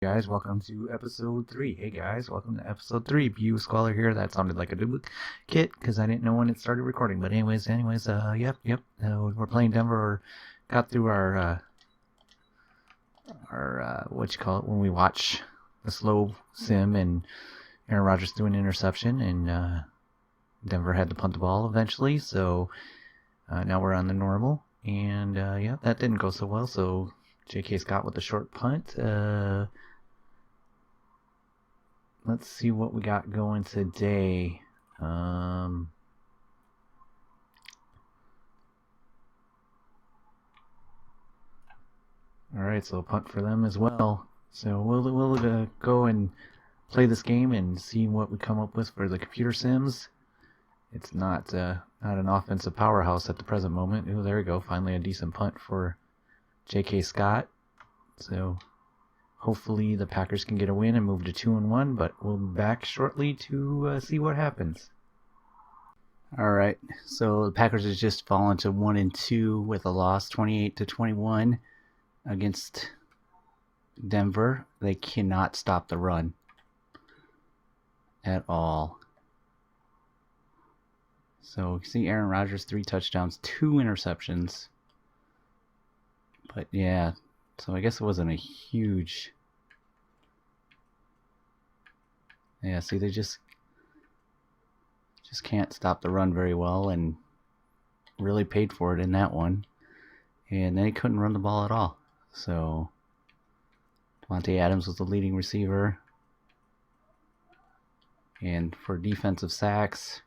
Guys, welcome to episode 3. Hey guys, welcome to episode 3. Bu Squalor here. That sounded like a duplicate because I didn't know when it started recording. But anyways, yep. We're playing Denver. Got through our what you call it when we watch the slow sim and Aaron Rodgers threw an interception and Denver had to punt the ball eventually. So now we're on the normal and yeah, that didn't go so well. So J.K. Scott with the short punt. Let's see what we got going today. Alright, so punt for them as well. So we'll go and play this game and see what we come up with for the computer sims. It's not an offensive powerhouse at the present moment. Oh, there we go. Finally a decent punt for J.K. Scott. So hopefully the Packers can get a win and move to 2-1, but we'll be back shortly to see what happens. All right, so the Packers has just fallen to 1-2 with a loss, 28-21 against Denver. They cannot stop the run at all. So you see Aaron Rodgers, 3 touchdowns, 2 interceptions. But yeah, so I guess it wasn't a huge... Yeah, see, they just can't stop the run very well and really paid for it in that one. And they couldn't run the ball at all. So Devontae Adams was the leading receiver. And for defensive sacks,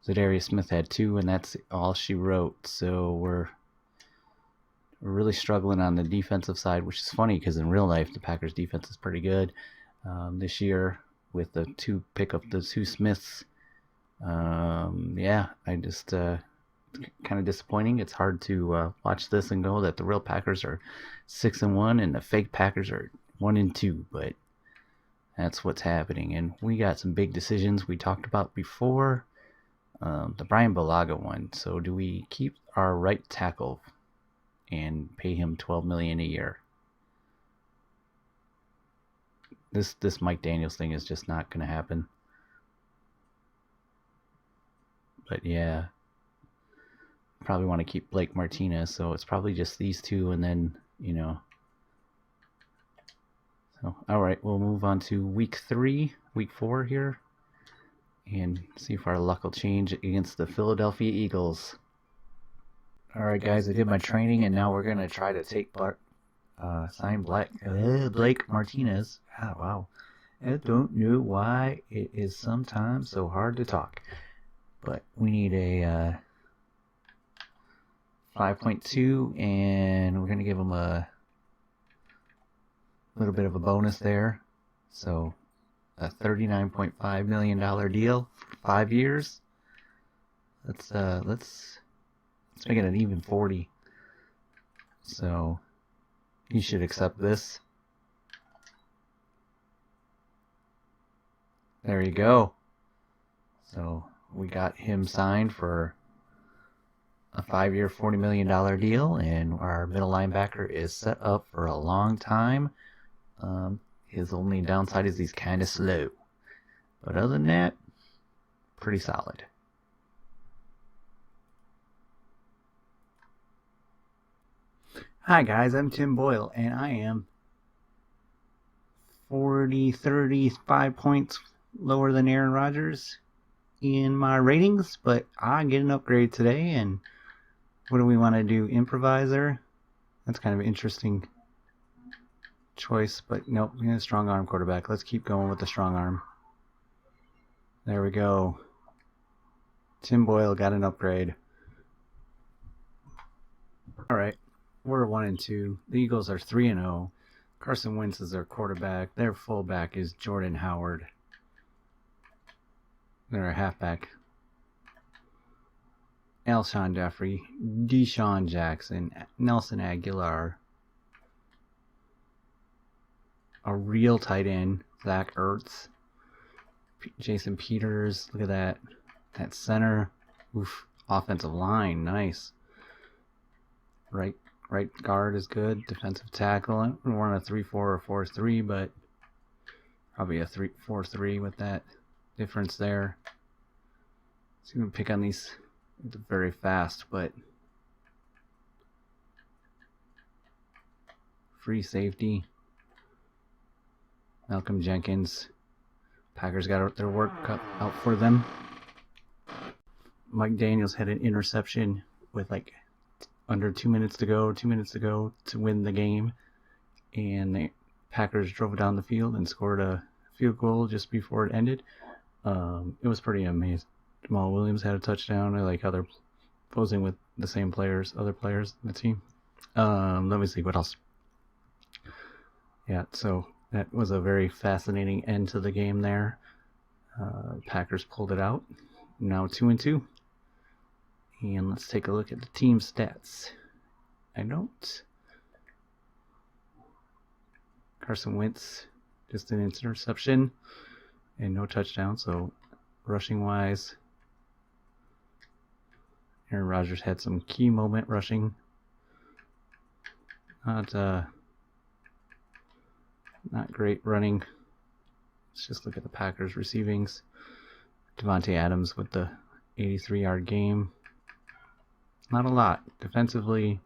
Zadarius Smith had 2, and that's all she wrote. So we're really struggling on the defensive side, which is funny because in real life the Packers defense is pretty good this year with the 2 Smiths. Yeah, I just kind of disappointing. It's hard to watch this and go that the real Packers are 6-1 and the fake Packers are 1-2, but that's what's happening. And we got some big decisions we talked about before. The Brian Bulaga one. So do we keep our right tackle and pay him $12 million a year? This Mike Daniels thing is just not going to happen. But yeah, probably want to keep Blake Martinez, so it's probably just these 2, and then, you know. So, all right, we'll move on to week 4 here, and see if our luck will change against the Philadelphia Eagles. All right, guys, I did my training, and now we're gonna try to take sign Blake Martinez. Oh, wow. I don't know why it is sometimes so hard to talk. But we need a 5.2, and we're going to give him a little bit of a bonus there. So a $39.5 million deal for 5 years. Let's make it an even 40. So you should accept this. There you go. So we got him signed for a 5-year, $40 million deal, and our middle linebacker is set up for a long time. His only downside is he's kind of slow. But other than that, pretty solid. Hi guys, I'm Tim Boyle, and I am 35 points lower than Aaron Rodgers in my ratings, but I get an upgrade today. And what do we want to do? Improviser? That's kind of an interesting choice, but nope, we need a strong arm quarterback. Let's keep going with the strong arm. There we go. Tim Boyle got an upgrade. Alright, we're 1-2. The Eagles are 3-0. Carson Wentz is their quarterback. Their fullback is Jordan Howard. They're a halfback. Alshon Jeffrey, Deshaun Jackson, Nelson Aguilar. A real tight end, Zach Ertz. Jason Peters, look at that. That center. Oof. Offensive line, nice. Right Right guard is good. Defensive tackle. I don't want a 3-4 or 4-3, but probably a 3-4-3 with that difference there. So you can pick on these very fast, but free safety. Malcolm Jenkins. Packers got their work cut out for them. Mike Daniels had an interception with like under 2 minutes to go to win the game, and the Packers drove down the field and scored a field goal just before it ended. It was pretty amazing. Jamal Williams had a touchdown. I like how they're posing with the same players, other players in the team. Let me see what else. Yeah, so that was a very fascinating end to the game there. Packers pulled it out. Now 2-2. And let's take a look at the team stats. Carson Wentz, just an interception and no touchdown. So rushing wise, Aaron Rodgers had some key moment rushing. Not great running. Let's just look at the Packers receivings. Devontae Adams with the 83-yard game. Not a lot. Defensively,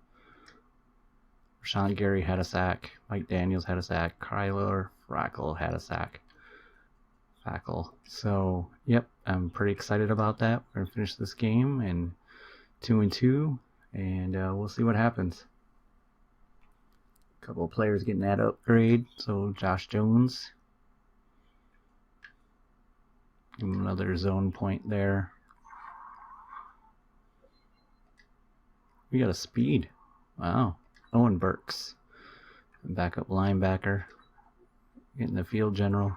Rashawn Gary had a sack. Mike Daniels had a sack. Kyler Fackrell had a sack. So, yep, I'm pretty excited about that. We're going to finish this game and 2-2, and we'll see what happens. A couple of players getting that upgrade. So, Josh Jones. Another zone point there. We got a speed. Wow. Owen Burks, backup linebacker, getting the field general.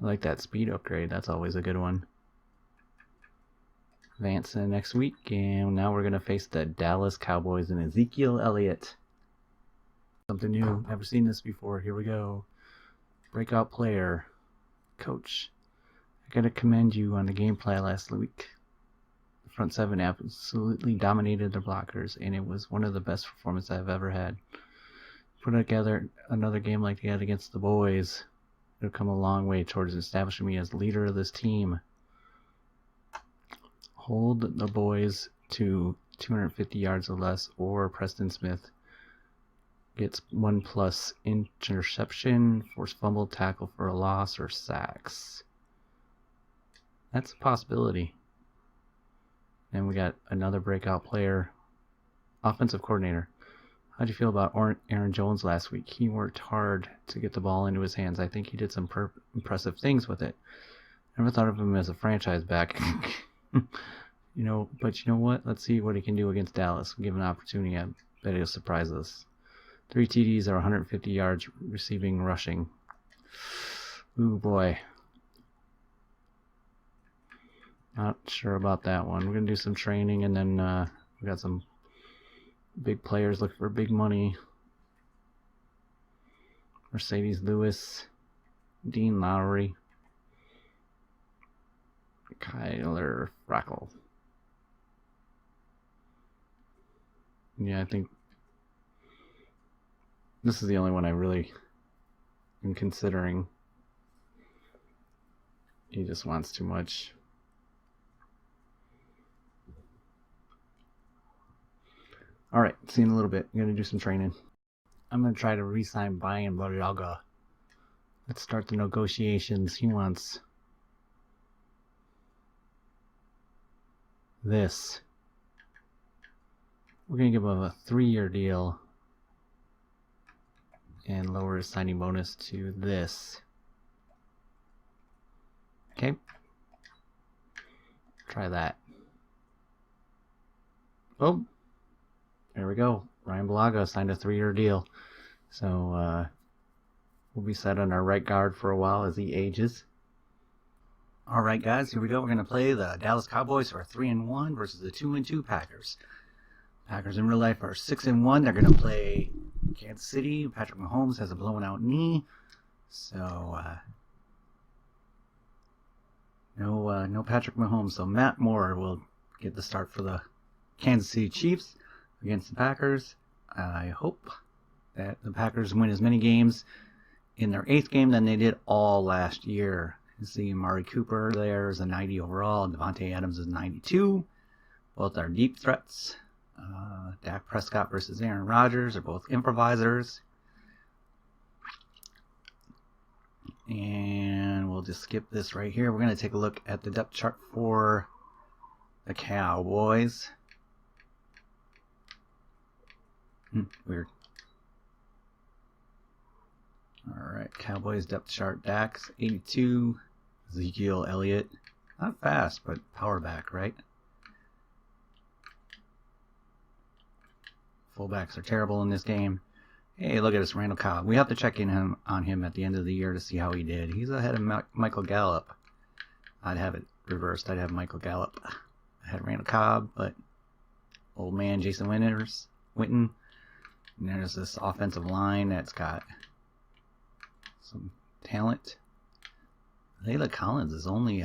I like that speed upgrade. That's always a good one. Advancing next week, and now we're going to face the Dallas Cowboys and Ezekiel Elliott. Something new. Never seen this before. Here we go. Breakout player. Coach, I got to commend you on the game plan last week. The front seven absolutely dominated the blockers, and it was one of the best performances I've ever had. Put together another game like that against the boys. It'll come a long way towards establishing me as leader of this team. Hold the boys to 250 yards or less, or Preston Smith gets 1+ interception, forced fumble, tackle for a loss, or sacks. That's a possibility. And we got another breakout player, offensive coordinator. How'd you feel about Aaron Jones last week? He worked hard to get the ball into his hands. I think he did some impressive things with it. Never thought of him as a franchise back. But you know what? Let's see what he can do against Dallas. We'll give him an opportunity. I bet he'll surprise us. 3 TDs are 150 yards receiving, rushing. Ooh, boy. Not sure about that one. We're going to do some training, and then we got some big players looking for big money. Mercedes Lewis, Dean Lowry, Kyler Fackrell. Yeah, I think this is the only one I really am considering. He just wants too much. Alright, see you in a little bit. I'm going to do some training. I'm going to try to re-sign Brian Bulaga. Let's start the negotiations. He wants this. We're going to give him a 3-year deal and lower his signing bonus to this. Okay. Try that. Oh. There we go. Ryan Bulaga signed a 3-year deal. So we'll be set on our right guard for a while as he ages. Alright guys, here we go. We're going to play the Dallas Cowboys, who are 3-1 versus the 2-2 Packers. Packers in real life are 6-1. They're going to play Kansas City. Patrick Mahomes has a blown out knee. So no Patrick Mahomes. So Matt Moore will get the start for the Kansas City Chiefs against the Packers. I hope that the Packers win as many games in their 8th game than they did all last year. You see Amari Cooper there is a 90 overall, and Devontae Adams is 92. Both are deep threats. Dak Prescott versus Aaron Rodgers are both improvisers. And we'll just skip this right here. We're going to take a look at the depth chart for the Cowboys. Weird. Alright, Cowboys depth chart. Dak's 82. Ezekiel Elliott. Not fast, but power back, right? Fullbacks are terrible in this game. Hey, look at this Randall Cobb. We have to check in on him at the end of the year to see how he did. He's ahead of Michael Gallup. I'd have it reversed. I'd have Michael Gallup. I had Randall Cobb, but old man Jason Witten. And there's this offensive line that's got some talent. Layla Collins is only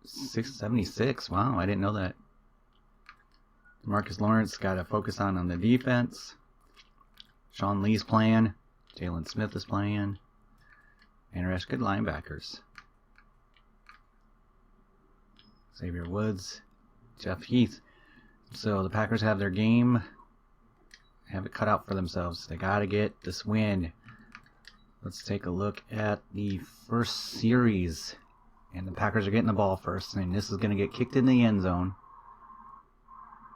676. Wow, I didn't know that. Marcus Lawrence got to focus on the defense. Sean Lee's playing. Jalen Smith is playing. And rest good linebackers. Xavier Woods. Jeff Heath. So the Packers have their game. Have it cut out for themselves. They got to get this win. Let's take a look at the first series. And the Packers are getting the ball first. And this is going to get kicked in the end zone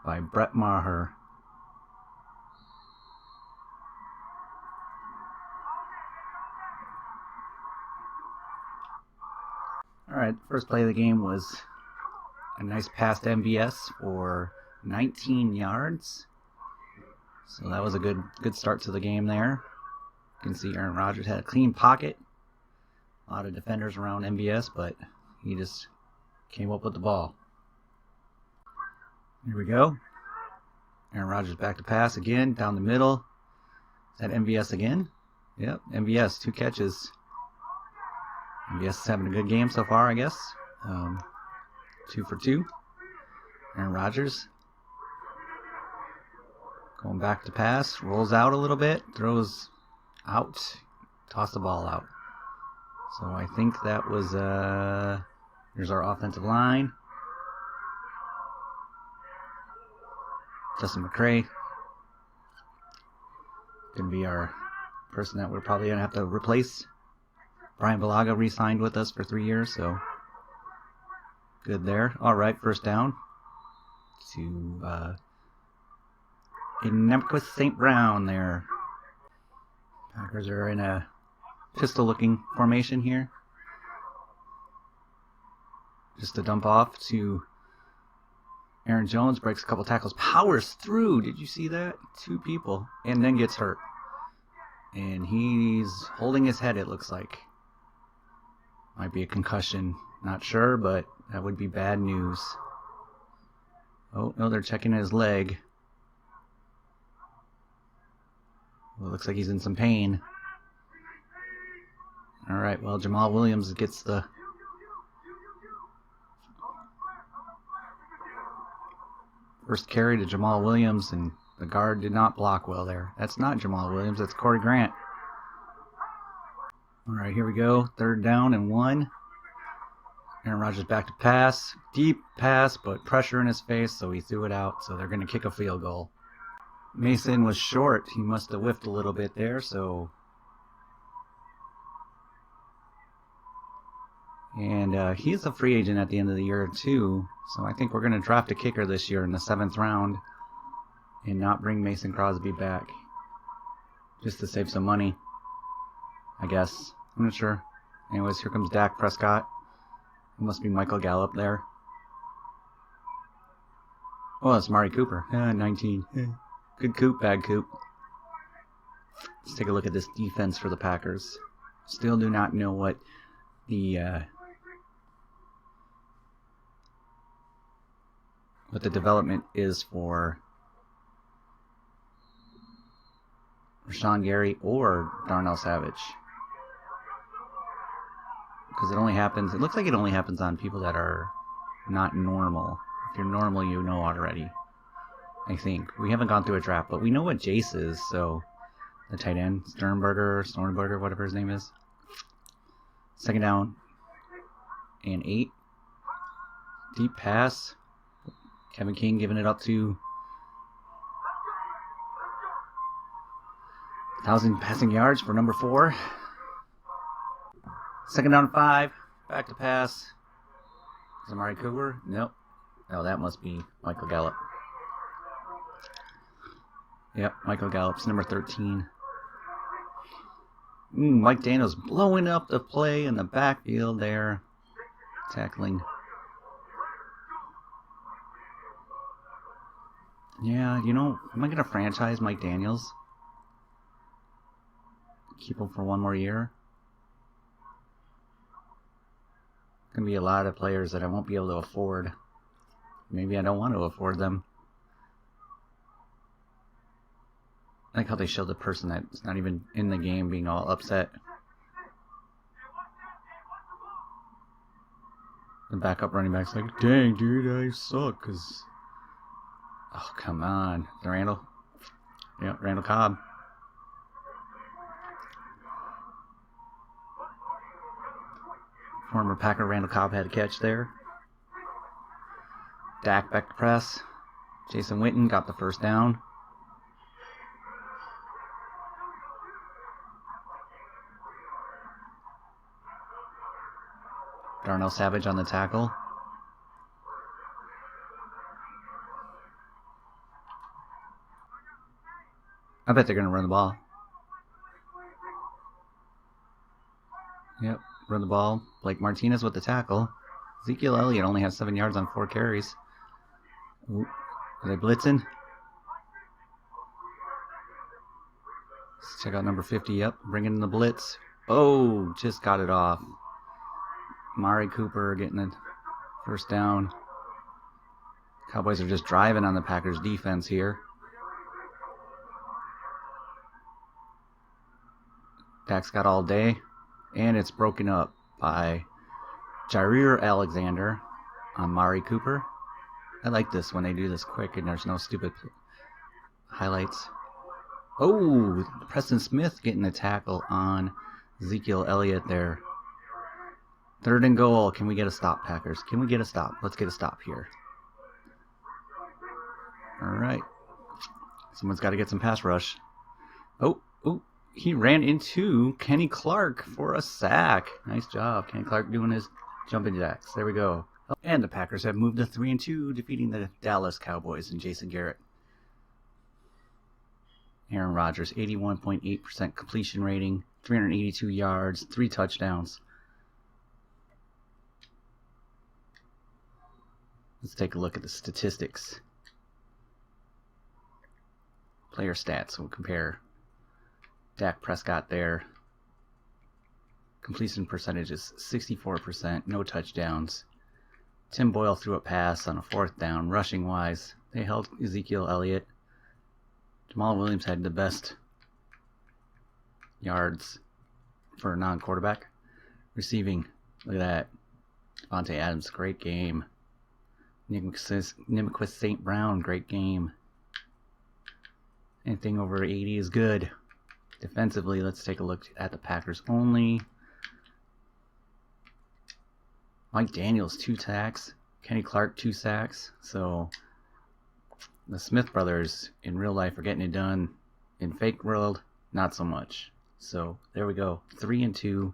by Brett Maher. Alright, first play of the game was a nice pass to MVS for 19 yards. So that was a good start to the game there. You can see Aaron Rodgers had a clean pocket. A lot of defenders around MVS, but he just came up with the ball. Here we go. Aaron Rodgers back to pass again, down the middle. Is that MVS again? Yep, MVS, 2 catches. MVS is having a good game so far, I guess. 2 for 2. Aaron Rodgers going back to pass, rolls out a little bit, throws out, toss the ball out. So I think that was, here's our offensive line. Justin McCray. Going to be our person that we're probably going to have to replace. Brian Balaga re-signed with us for 3 years, so good there. Alright, first down to Nemquist St. Brown there. Packers are in a pistol-looking formation here. Just a dump off to Aaron Jones, breaks a couple tackles, powers through. Did you see that? 2 people, and then gets hurt. And he's holding his head, it looks like. Might be a concussion, not sure, but that would be bad news. Oh, no, they're checking his leg. Well, it looks like he's in some pain. Alright, well, Jamal Williams gets the first carry to Jamal Williams, and the guard did not block well there. That's not Jamal Williams, that's Corey Grant. Alright, here we go. 3rd down and 1. Aaron Rodgers back to pass. Deep pass, but pressure in his face, so he threw it out. So they're going to kick a field goal. Mason was short. He must have whiffed a little bit there, so... And he's a free agent at the end of the year, too. So I think we're going to draft a kicker this year in the 7th round and not bring Mason Crosby back. Just to save some money, I guess. I'm not sure. Anyways, here comes Dak Prescott. It must be Michael Gallup there. Oh, that's Amari Cooper. 19. Good Coop, bad Coop. Let's take a look at this defense for the Packers. Still do not know what the development is for Rashawn Gary or Darnell Savage. Because it only happens, it looks like it only happens on people that are not normal. you're normal, you know already. I think. We haven't gone through a draft, but we know what Jace is, so the tight end, Stornberger, whatever his name is. Second down and 8. Deep pass. Kevin King giving it up to 1,000 passing yards for number 4. Second down 5. Back to pass. Is it Amari Cooper? Nope. Oh, that must be Michael Gallup. Yep, Michael Gallup's number 13. Mike Daniels blowing up the play in the backfield there. Tackling. Yeah, you know, am I going to franchise Mike Daniels? Keep him for one more year? Going to be a lot of players that I won't be able to afford. Maybe I don't want to afford them. I like how they show the person that's not even in the game being all upset. The backup running back's like, dang, dude, I suck. Cause, oh, come on. Randall? Yeah, Randall Cobb. Former Packer Randall Cobb had a catch there. Dak back to press. Jason Witten got the first down. Darnell Savage on the tackle. I bet they're going to run the ball. Yep, run the ball. Blake Martinez with the tackle. Ezekiel Elliott only has 7 yards on 4 carries. Ooh, are they blitzing? Let's check out number 50. Yep, bringing in the blitz. Oh, just got it off. Amari Cooper getting the first down. Cowboys are just driving on the Packers defense here. Dak's got all day. And it's broken up by Jair Alexander on Amari Cooper. I like this when they do this quick and there's no stupid highlights. Oh, Preston Smith getting the tackle on Ezekiel Elliott there. 3rd and goal. Can we get a stop, Packers? Can we get a stop? Let's get a stop here. All right. Someone's got to get some pass rush. Oh, he ran into Kenny Clark for a sack. Nice job. Kenny Clark doing his jumping jacks. There we go. And the Packers have moved to 3-2, defeating the Dallas Cowboys and Jason Garrett. Aaron Rodgers, 81.8% completion rating, 382 yards, 3 touchdowns. Let's take a look at the statistics. Player stats. We'll compare Dak Prescott there. Completion percentage is 64%, no touchdowns. Tim Boyle threw a pass on a 4th down, rushing wise. They held Ezekiel Elliott. Jamal Williams had the best yards for a non-quarterback. Receiving, look at that. Devontae Adams, great game. Nimiquist St. Brown, great game. Anything over 80 is good. Defensively, let's take a look at the Packers only. Mike Daniels, 2 sacks. Kenny Clark, 2 sacks. So the Smith brothers in real life are getting it done. In fake world, not so much. So there we go. 3-2.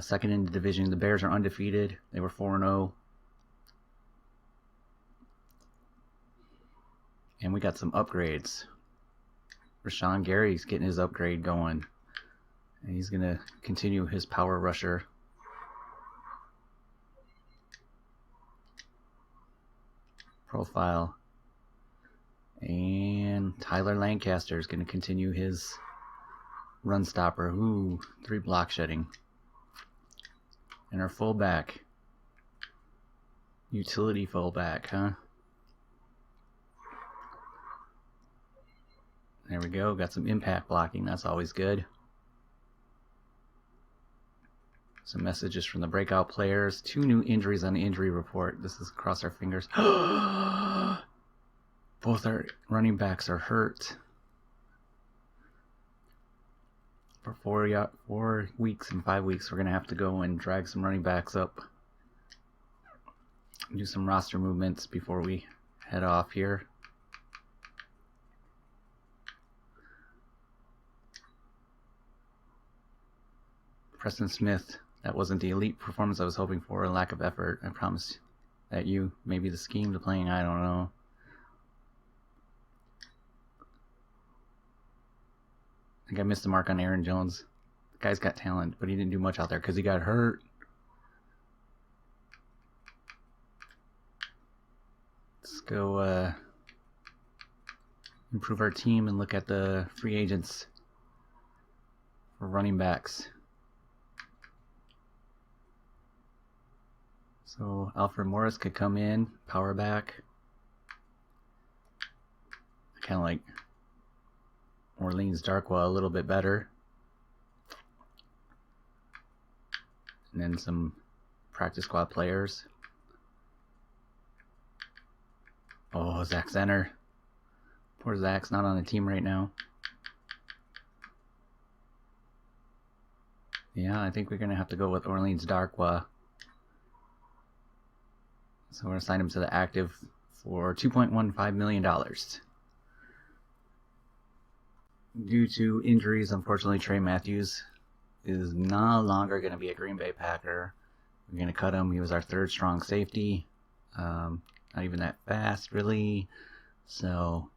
Second in the division. The Bears are undefeated. They were 4-0. And we got some upgrades. Rashawn Gary's getting his upgrade going. And he's going to continue his power rusher. Profile. And Tyler Lancaster is going to continue his run stopper. Ooh, 3 block shedding. And our fullback. Utility fullback, huh? There we go. Got some impact blocking. That's always good. Some messages from the breakout players. 2 new injuries on the injury report. This is cross our fingers. Both our running backs are hurt. For 4 weeks and 5 weeks, we're going to have to go and drag some running backs up. Do some roster movements before we head off here. Preston Smith, that wasn't the elite performance I was hoping for, a lack of effort. I promise that you, maybe the scheme to playing, I don't know. I think I missed the mark on Aaron Jones. The guy's got talent, but he didn't do much out there because he got hurt. Let's go improve our team and look at the free agents for running backs. So Alfred Morris could come in, power back. I kind of like Orleans Darkwa a little bit better. And then some practice squad players. Oh, Zach Zenner. Poor Zach's not on the team right now. Yeah, I think we're going to have to go with Orleans Darkwa. So we're going to sign him to the active for $2.15 million. Due to injuries, unfortunately, Trey Matthews is no longer going to be a Green Bay Packer. We're going to cut him. He was our 3rd strong safety. Not even that fast, really. So,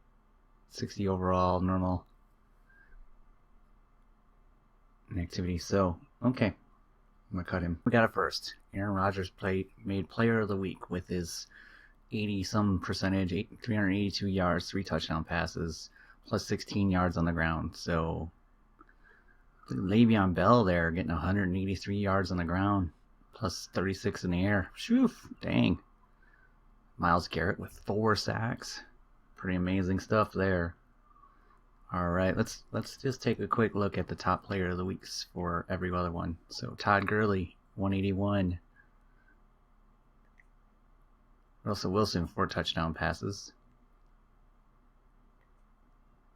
60 overall, normal activity. So, okay. I'm going to cut him. We got it first. Aaron Rodgers made Player of the Week with his 80-some percentage, 382 yards, 3 touchdown passes, plus 16 yards on the ground. So, Le'Veon Bell there getting 183 yards on the ground, plus 36 in the air. Shoo, dang. Myles Garrett with 4 sacks. Pretty amazing stuff there. All right, let's just take a quick look at the top player of the weeks for every other one. So Todd Gurley, 181. Russell Wilson, 4 touchdown passes.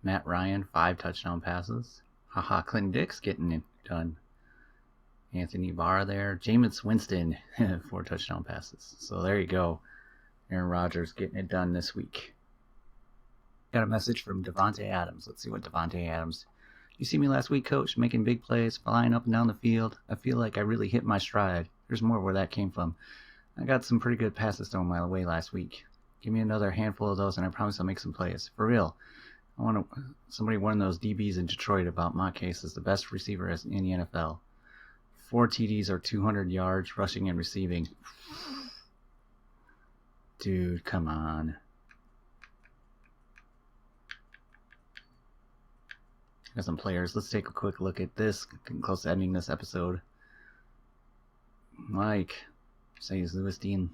Matt Ryan, 5 touchdown passes. Haha, Clinton Dix getting it done. Anthony Barr there. Jameis Winston, 4 touchdown passes. So there you go. Aaron Rodgers getting it done this week. Got a message from Devontae Adams. Let's see what Devontae Adams. You see me last week, coach, making big plays, flying up and down the field. I feel like I really hit my stride. There's more where that came from. I got some pretty good passes thrown my way last week. Give me another handful of those and I promise I'll make some plays. For real. I want somebody warn those DBs in Detroit about my case as the best receiver in the NFL. 4 TDs or 200 yards rushing and receiving. Dude, come on. Got some players. Let's take a quick look at this. Getting close to ending this episode. Mike. Says Lewis Dean.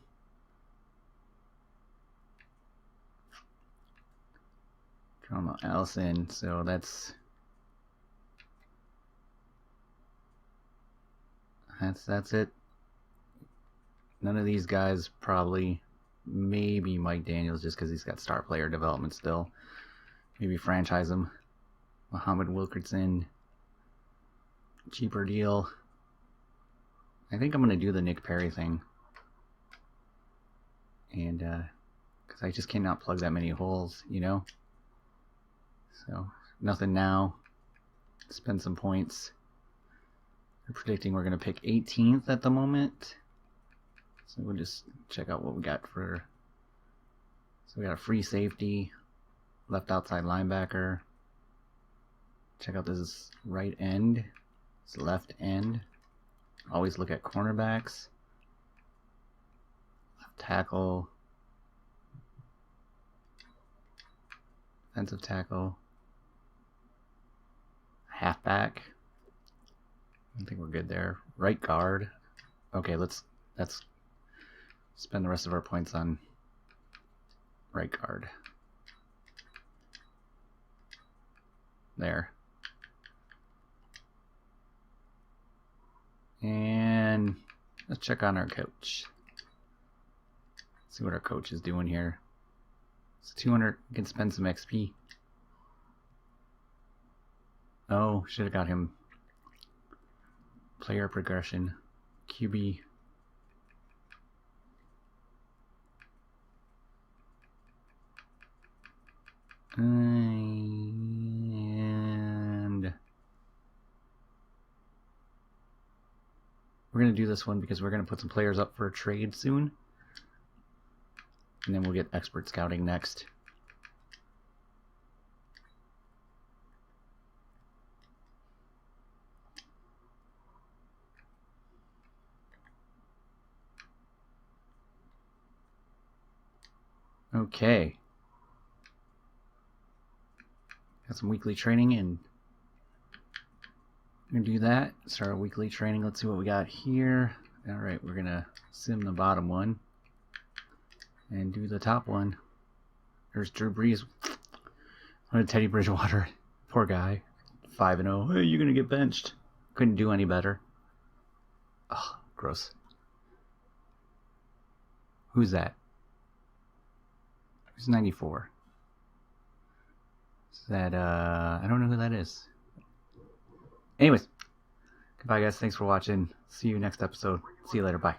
Drama Allison. So that's it. None of these guys probably. Maybe Mike Daniels just because he's got star player development still. Maybe franchise him. Muhammad Wilkerson. Cheaper deal. I think I'm going to do the Nick Perry thing. And, because I just cannot plug that many holes, you know? So, nothing now. Spend some points. I'm predicting we're going to pick 18th at the moment. So we'll just check out what we got for... So we got a free safety. Left outside linebacker. Check out this right end. This left end. Always look at cornerbacks. Left tackle. Defensive tackle. Halfback. I think we're good there. Right guard. Okay, let's spend the rest of our points on right guard. There. And Let's check on our coach. See what our coach is doing here. It's 200. We can spend some XP. Oh, should have got him. Player progression. QB. And we're going to do this one because we're going to put some players up for a trade soon. And then we'll get expert scouting next. Okay. Got some weekly training and we're going to do that. Start our weekly training. Let's see what we got here. Alright, we're going to sim the bottom one and do the top one. There's Drew Brees. What a Teddy Bridgewater. Poor guy. 5-0. Hey, you're going to get benched. Couldn't do any better. Oh, gross. Who's that? Who's 94? Is that, I don't know who that is. Anyways. Goodbye, guys. Thanks for watching. See you next episode. See you later. Bye.